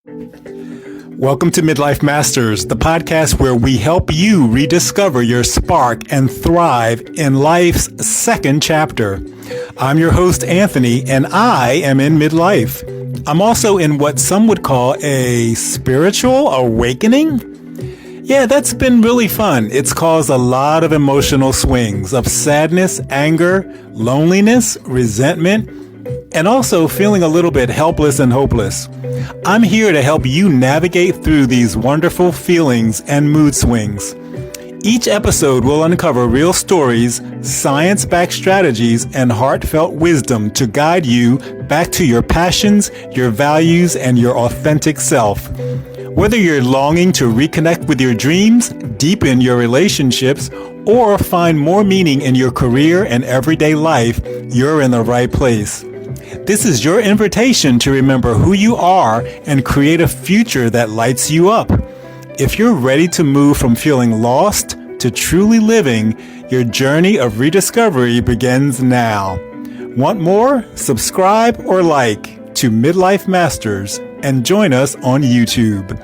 Welcome to Midlife Masters, the podcast where we help you rediscover your spark and thrive in life's second chapter. I'm your host, Anthony, and I am in midlife. I'm also in what some would call a spiritual awakening. Yeah, that's been really fun. It's caused a lot of emotional swings of sadness, anger, loneliness, resentment, and also feeling a little bit helpless and hopeless. I'm here to help you navigate through these wonderful feelings and mood swings. Each episode will uncover real stories, science-backed strategies, and heartfelt wisdom to guide you back to your passions, your values, and your authentic self. Whether you're longing to reconnect with your dreams, deepen your relationships, or find more meaning in your career and everyday life, you're in the right place. This is your invitation to remember who you are and create a future that lights you up. If you're ready to move from feeling lost to truly living, your journey of rediscovery begins now. Want more? Subscribe or like to Midlife Masters and join us on YouTube.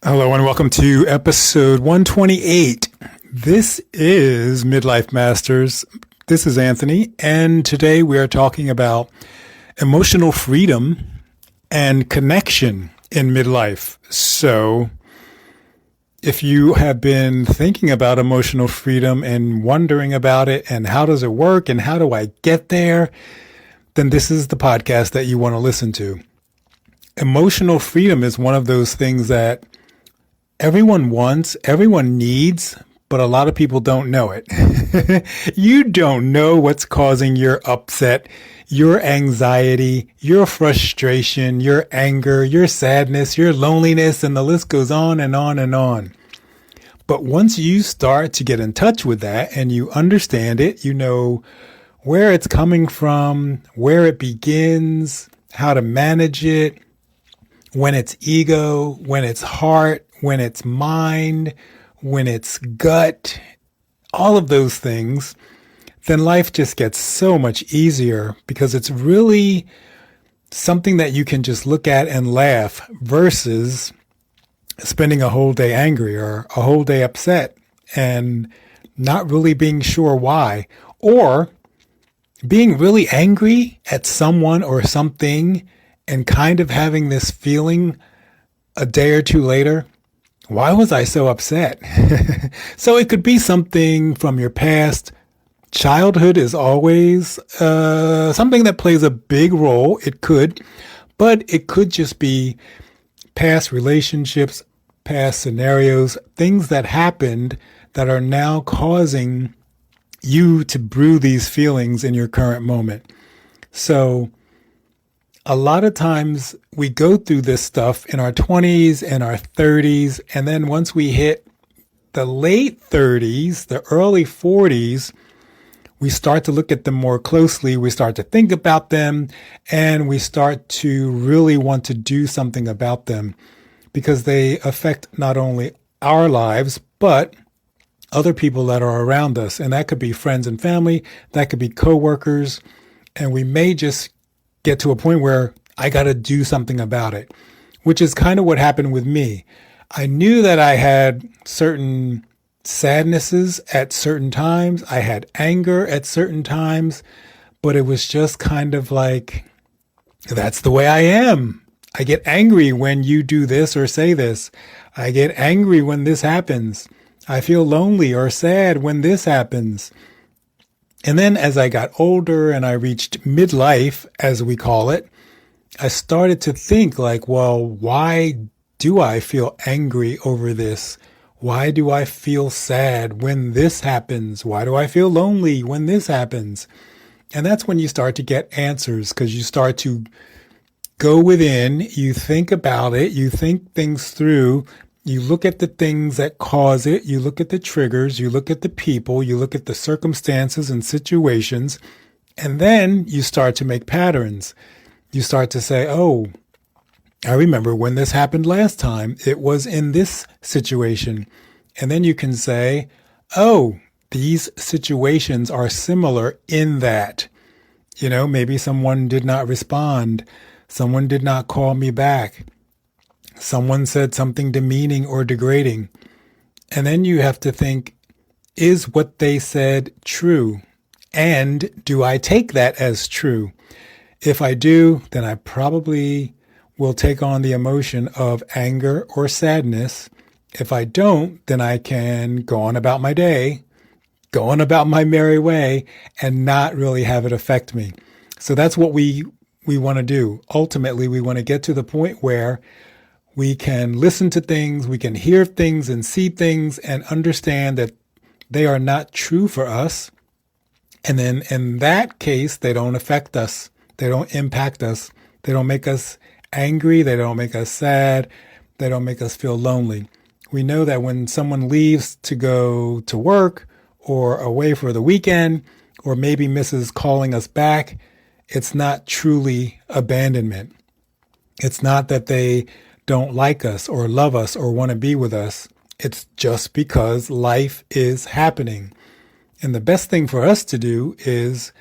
Hello and welcome to episode 128. This is Midlife Masters. This is Anthony, and today we are talking about emotional freedom and connection in midlife. So, if you have been thinking about emotional freedom and wondering about it and how does it work and how do I get there, then this is the podcast that you want to listen to. Emotional freedom is one of those things that everyone wants, everyone needs, but a lot of people don't know it. You don't know what's causing your upset, your anxiety, your frustration, your anger, your sadness, your loneliness, and the list goes on and on and on. But once you start to get in touch with that and you understand it, you know where it's coming from, where it begins, how to manage it, when it's ego, when it's heart, when it's mind, when it's gut, all of those things, then life just gets so much easier because it's really something that you can just look at and laugh versus spending a whole day angry or a whole day upset and not really being sure why, or being really angry at someone or something and kind of having this feeling a day or two later, why was I so upset? So it could be something from your past. Childhood is always something that plays a big role. It could, but it could just be past relationships, past scenarios, things that happened that are now causing you to brew these feelings in your current moment. So a lot of times we go through this stuff in our 20s and our 30s, and then once we hit the late 30s, the early 40s, we start to look at them more closely, we start to think about them, and we start to really want to do something about them because they affect not only our lives, but other people that are around us. And that could be friends and family, that could be coworkers, and we may just get to a point where I got to do something about it, which is kind of what happened with me. I knew that I had certain sadnesses at certain times. I had anger at certain times, but it was just kind of like, that's the way I am. I get angry when you do this or say this. I get angry when this happens. I feel lonely or sad when this happens. And then as I got older and I reached midlife, as we call it, I started to think like, well, why do I feel angry over this? Why do I feel sad when this happens? Why do I feel lonely when this happens? And that's when you start to get answers because you start to go within, you think about it, you think things through, you look at the things that cause it, you look at the triggers, you look at the people, you look at the circumstances and situations, and then you start to make patterns. You start to say, oh, I remember when this happened last time, it was in this situation. And then you can say, oh, these situations are similar in that. Maybe someone did not respond. Someone did not call me back. Someone said something demeaning or degrading. And then you have to think, is what they said true? And do I take that as true? If I do, then I probably will take on the emotion of anger or sadness. If I don't, then I can go on about my day, go on about my merry way, and not really have it affect me. So that's what we want to do. Ultimately, we want to get to the point where we can listen to things, we can hear things and see things and understand that they are not true for us. And then in that case, they don't affect us. They don't impact us. They don't make us angry. They don't make us sad. They don't make us feel lonely. We know that when someone leaves to go to work or away for the weekend, or maybe misses calling us back, it's not truly abandonment. It's not that they don't like us or love us or want to be with us. It's just because life is happening. And the best thing for us to do is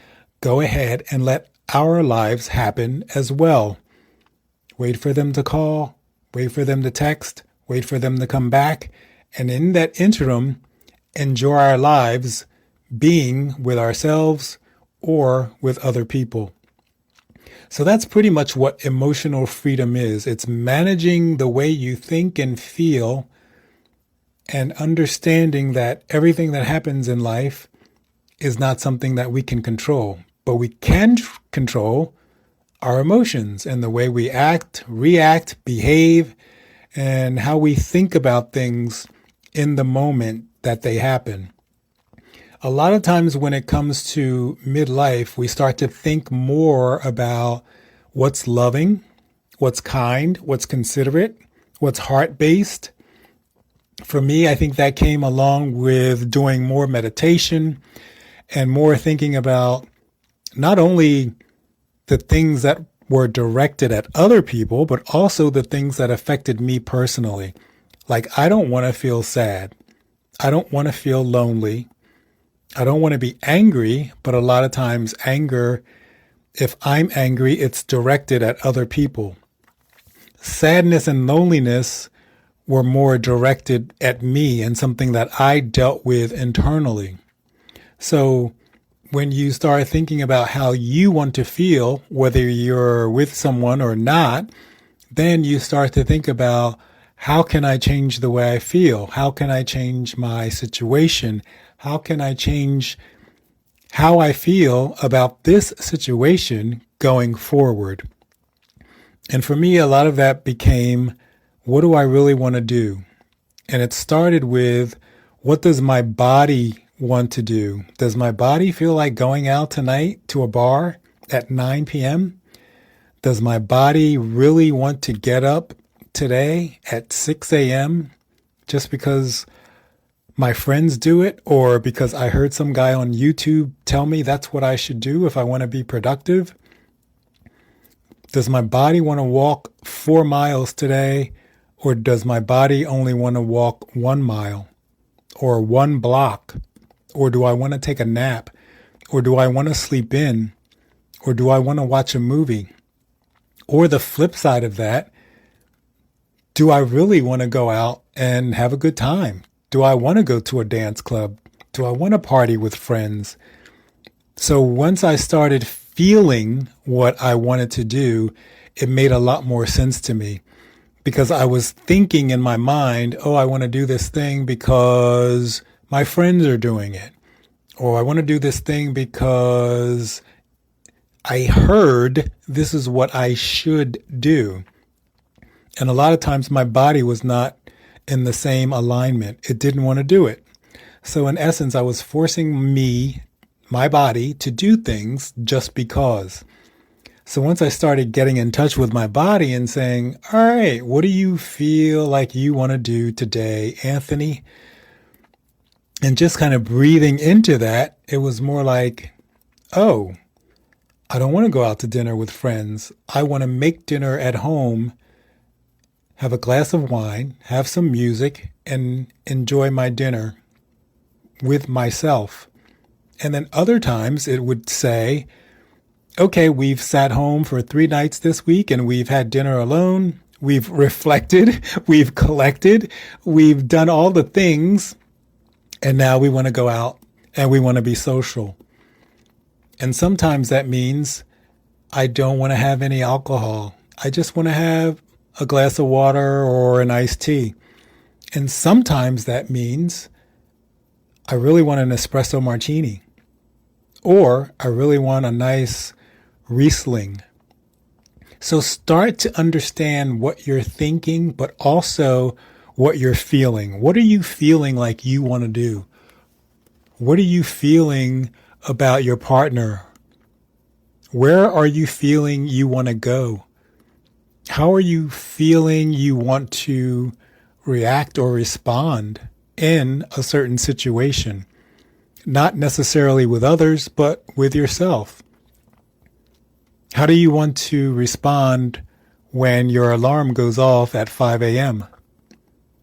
go ahead and let our lives happen as well. Wait for them to call, wait for them to text, wait for them to come back. And in that interim, enjoy our lives being with ourselves or with other people. So that's pretty much what emotional freedom is. It's managing the way you think and feel and understanding that everything that happens in life is not something that we can control, but we can control our emotions and the way we act, react, behave, and how we think about things in the moment that they happen. A lot of times when it comes to midlife, we start to think more about what's loving, what's kind, what's considerate, what's heart-based. For me, I think that came along with doing more meditation and more thinking about not only the things that were directed at other people, but also the things that affected me personally. Like, I don't want to feel sad. I don't want to feel lonely. I don't want to be angry, but a lot of times anger, if I'm angry, it's directed at other people. Sadness and loneliness were more directed at me and something that I dealt with internally. So when you start thinking about how you want to feel, whether you're with someone or not, then you start to think about, how can I change the way I feel? How can I change my situation? How can I change how I feel about this situation going forward? And for me, a lot of that became, what do I really want to do? And it started with, what does my body want to do? Does my body feel like going out tonight to a bar at 9 p.m.? Does my body really want to get up today at 6 a.m. just because my friends do it, or because I heard some guy on YouTube tell me that's what I should do if I want to be productive? Does my body want to walk 4 miles today, or does my body only want to walk 1 mile or 1 block? Or do I want to take a nap? Or do I want to sleep in? Or do I want to watch a movie? Or the flip side of that, do I really want to go out and have a good time? Do I want to go to a dance club? Do I want to party with friends? So once I started feeling what I wanted to do, it made a lot more sense to me, because I was thinking in my mind, oh, I want to do this thing because my friends are doing it. Or I want to do this thing because I heard this is what I should do. And a lot of times my body was not in the same alignment. It didn't want to do it. So in essence, I was forcing my body, to do things just because. So once I started getting in touch with my body and saying, all right, what do you feel like you want to do today, Anthony? And just kind of breathing into that, it was more like, oh, I don't want to go out to dinner with friends. I want to make dinner at home, have a glass of wine, have some music, and enjoy my dinner with myself. And then other times it would say, okay, we've sat home for 3 nights this week and we've had dinner alone. We've reflected, we've collected, we've done all the things, and now we want to go out and we want to be social. And sometimes that means I don't want to have any alcohol. I just want to have a glass of water or an iced tea. And sometimes that means I really want an espresso martini, or I really want a nice Riesling. So start to understand what you're thinking, but also what you're feeling. What are you feeling like you want to do? What are you feeling about your partner? Where are you feeling you want to go? How are you feeling you want to react or respond in a certain situation? Not necessarily with others, but with yourself. How do you want to respond when your alarm goes off at 5 a.m.?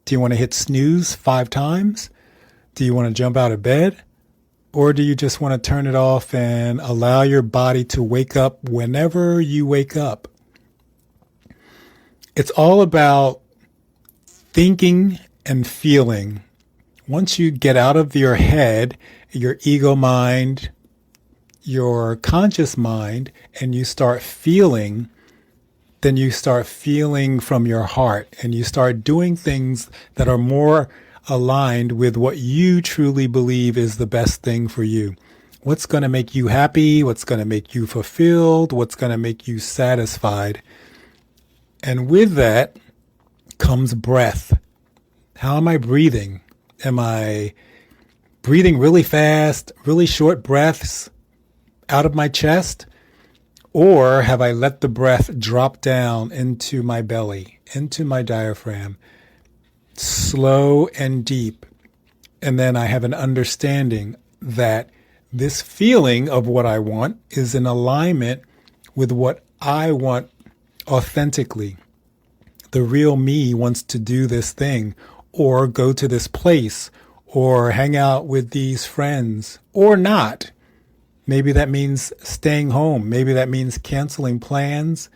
Do you want to hit snooze 5 times? Do you want to jump out of bed? Or do you just want to turn it off and allow your body to wake up whenever you wake up? It's all about thinking and feeling. Once you get out of your head, your ego mind, your conscious mind, and you start feeling, then you start feeling from your heart and you start doing things that are more aligned with what you truly believe is the best thing for you. What's going to make you happy? What's going to make you fulfilled? What's going to make you satisfied? And with that comes breath. How am I breathing? Am I breathing really fast, really short breaths out of my chest? Or have I let the breath drop down into my belly, into my diaphragm, slow and deep? And then I have an understanding that this feeling of what I want is in alignment with what I want authentically. The real me wants to do this thing, or go to this place, or hang out with these friends, or not. Maybe that means staying home. Maybe that means canceling plans.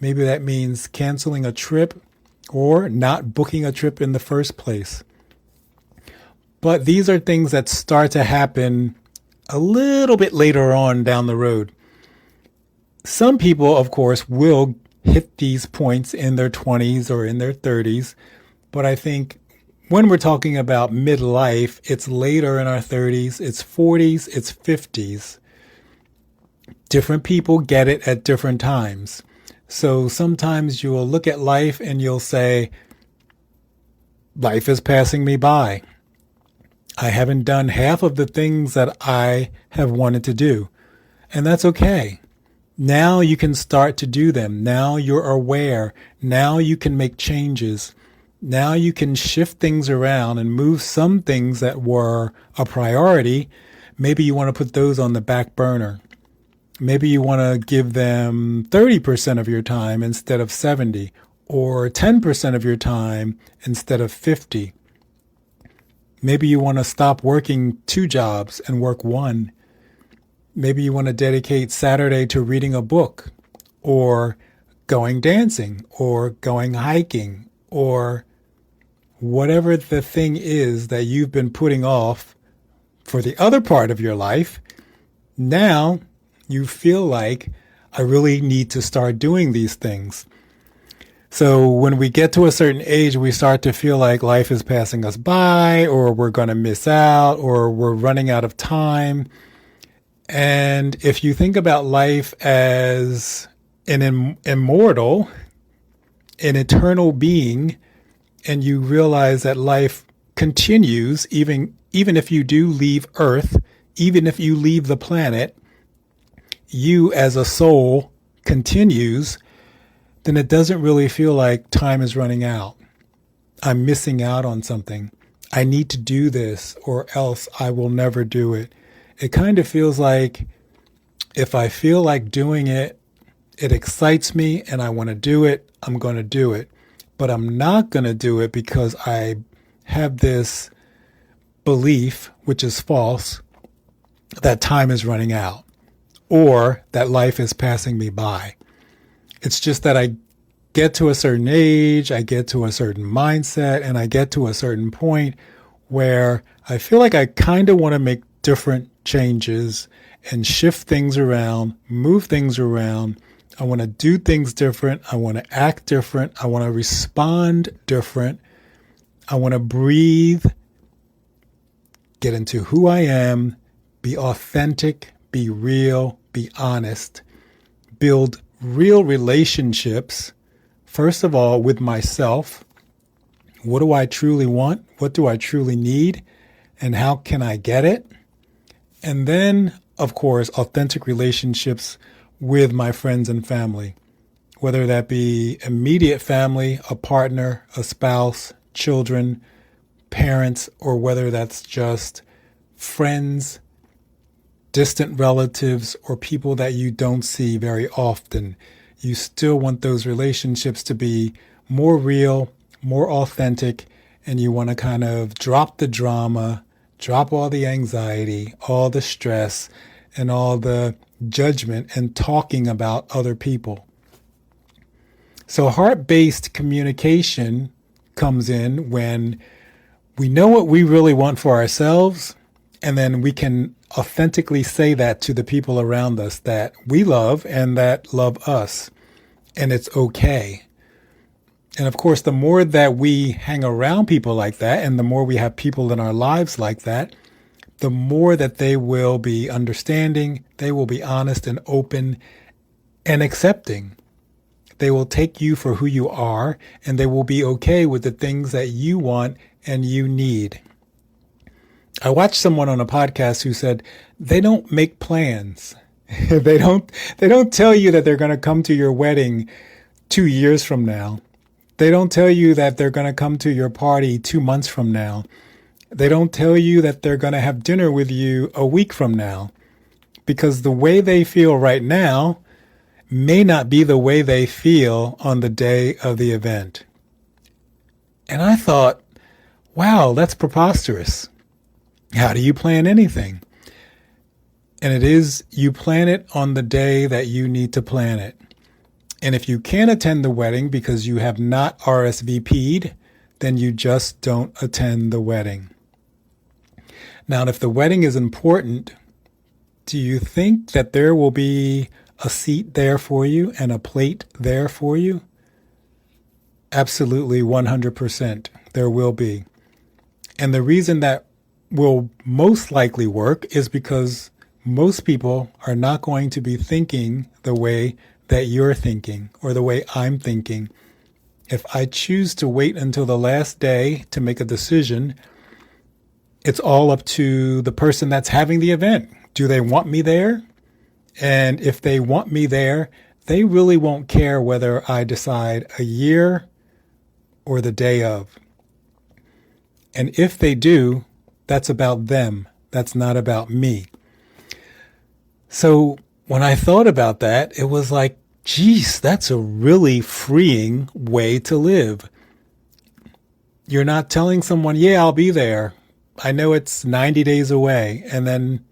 Maybe that means canceling a trip or not booking a trip in the first place. But these are things that start to happen a little bit later on down the road. Some people, of course, will hit these points in their 20s or in their 30s. But I think when we're talking about midlife, it's later in our 30s, it's 40s, it's 50s. Different people get it at different times. So sometimes you will look at life and you'll say, life is passing me by. I haven't done half of the things that I have wanted to do. And that's okay. Now you can start to do them. Now you're aware. Now you can make changes. Now you can shift things around and move some things that were a priority. Maybe you want to put those on the back burner. Maybe you want to give them 30% of your time instead of 70, or 10% of your time instead of 50. Maybe you want to stop working 2 jobs and work 1. Maybe you want to dedicate Saturday to reading a book, or going dancing, or going hiking, or whatever the thing is that you've been putting off for the other part of your life. Now you feel like, I really need to start doing these things. So when we get to a certain age, we start to feel like life is passing us by, or we're going to miss out, or we're running out of time. And if you think about life as an immortal, an eternal being, and you realize that life continues, even if you do leave Earth, even if you leave the planet, you as a soul continues, then it doesn't really feel like time is running out. I'm missing out on something. I need to do this or else I will never do it. It kind of feels like if I feel like doing it, it excites me and I want to do it, I'm going to do it. But I'm not going to do it because I have this belief, which is false, that time is running out. or that life is passing me by. It's just that I get to a certain age, I get to a certain mindset, and I get to a certain point where I feel like I kind of want to make different changes and shift things around, move things around. I want to do things different. I want to act different. I want to respond different. I want to breathe, get into who I am, be authentic, be real, be honest, build real relationships, first of all, with myself. What do I truly want? What do I truly need? And how can I get it? And then, of course, authentic relationships with my friends and family, whether that be immediate family, a partner, a spouse, children, parents, or whether that's just friends, distant relatives, or people that you don't see very often. You still want those relationships to be more real, more authentic, and you want to kind of drop the drama, drop all the anxiety, all the stress, and all the judgment and talking about other people. So heart-based communication comes in when we know what we really want for ourselves, and then we can authentically say that to the people around us that we love and that love us, and it's okay. And of course, the more that we hang around people like that, and the more we have people in our lives like that, the more that they will be understanding, they will be honest and open and accepting. They will take you for who you are, and they will be okay with the things that you want and you need. I watched someone on a podcast who said they don't make plans. They don't tell you that they're going to come to your wedding 2 years from now. They don't tell you that they're going to come to your party 2 months from now. They don't tell you that they're going to have dinner with you a week from now, because the way they feel right now may not be the way they feel on the day of the event. And I thought, wow, that's preposterous. How do you plan anything? And it is, you plan it on the day that you need to plan it. And if you can't attend the wedding because you have not RSVP'd, then you just don't attend the wedding. Now, if the wedding is important, do you think that there will be a seat there for you and a plate there for you? Absolutely, 100%. There will be. And the reason that will most likely work is because most people are not going to be thinking the way that you're thinking or the way I'm thinking. If I choose to wait until the last day to make a decision, it's all up to the person that's having the event. Do they want me there? And if they want me there, they really won't care whether I decide a year or the day of. And if they do, that's about them. That's not about me. So when I thought about that, it was like, geez, that's a really freeing way to live. You're not telling someone, yeah, I'll be there. I know it's 90 days away. And then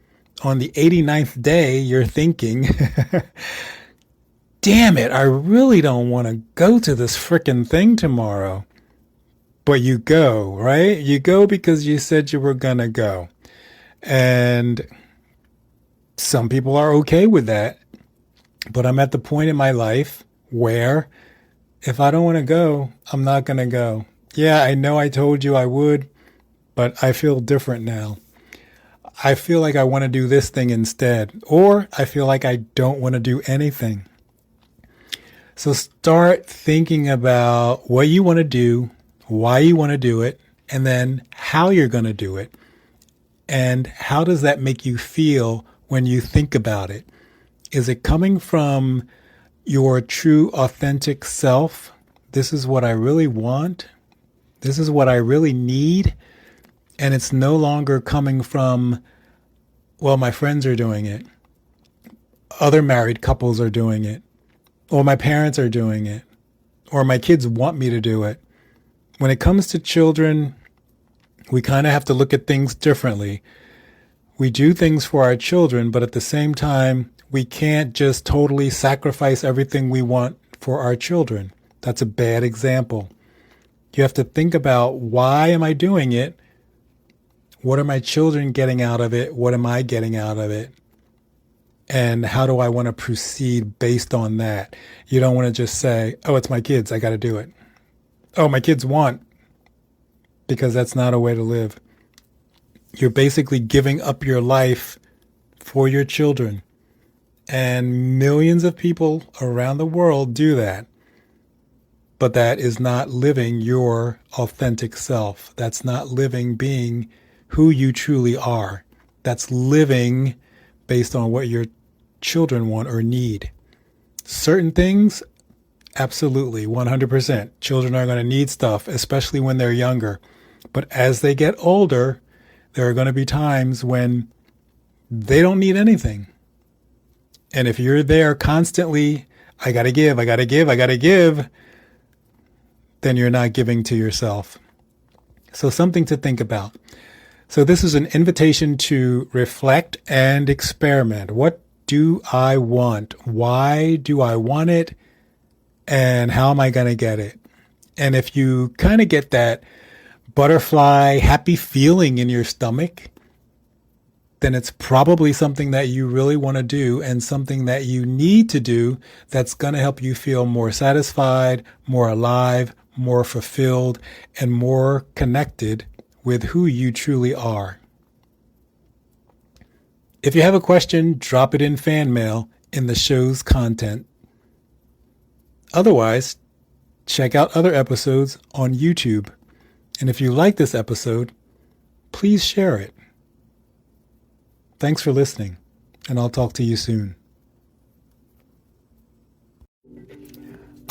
on the 89th day, you're thinking, damn it, I really don't want to go to this frickin' thing tomorrow. But you go, right? You go because you said you were going to go. And some people are okay with that. But I'm at the point in my life where if I don't want to go, I'm not going to go. Yeah, I know I told you I would, but I feel different now. I feel like I want to do this thing instead, or I feel like I don't want to do anything. So start thinking about what you want to do, why you want to do it, and then how you're going to do it. And how does that make you feel when you think about it? Is it coming from your true, authentic self? This is what I really want. This is what I really need. And it's no longer coming from, well, my friends are doing it. Other married couples are doing it. Or my parents are doing it. Or my kids want me to do it. When it comes to children, we kind of have to look at things differently. We do things for our children, but at the same time, We can't just totally sacrifice everything we want for our children. That's a bad example. You have to think about, why am I doing it? What are my children getting out of it? What am I getting out of it? And how do I want to proceed based on that? You don't want to just say, oh, it's my kids, I got to do it. Oh, my kids want, because that's not a way to live. You're basically giving up your life for your children. And millions of people around the world do that. But that is not living your authentic self. That's not living being who you truly are. That's living based on what your children want or need. Certain things, absolutely, 100%. Children are going to need stuff, especially when they're younger. But as they get older, there are going to be times when they don't need anything. And if you're there constantly, I got to give, I got to give, I got to give, then you're not giving to yourself. So something to think about. So this is an invitation to reflect and experiment. What do I want? Why do I want it? And how am I going to get it? And if you kind of get that butterfly, happy feeling in your stomach, then it's probably something that you really want to do and something that you need to do that's going to help you feel more satisfied, more alive, more fulfilled, and more connected with who you truly are. If you have a question, drop it in fan mail in the show's content. Otherwise, check out other episodes on YouTube. And if you like this episode, please share it. Thanks for listening, and I'll talk to you soon.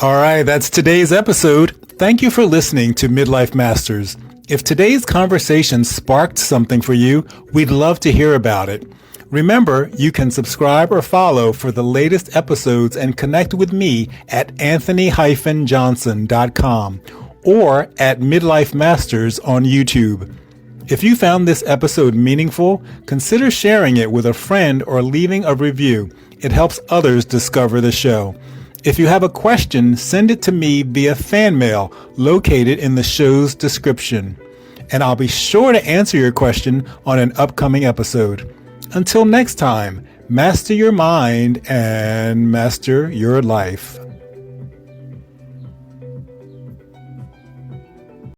All right, that's today's episode. Thank you for listening to Midlife Masters. If today's conversation sparked something for you, we'd love to hear about it. Remember, you can subscribe or follow for the latest episodes and connect with me at anthony-johnson.com or at Midlife Masters on YouTube. If you found this episode meaningful, consider sharing it with a friend or leaving a review. It helps others discover the show. If you have a question, send it to me via fan mail located in the show's description. And I'll be sure to answer your question on an upcoming episode. Until next time, master your mind and master your life.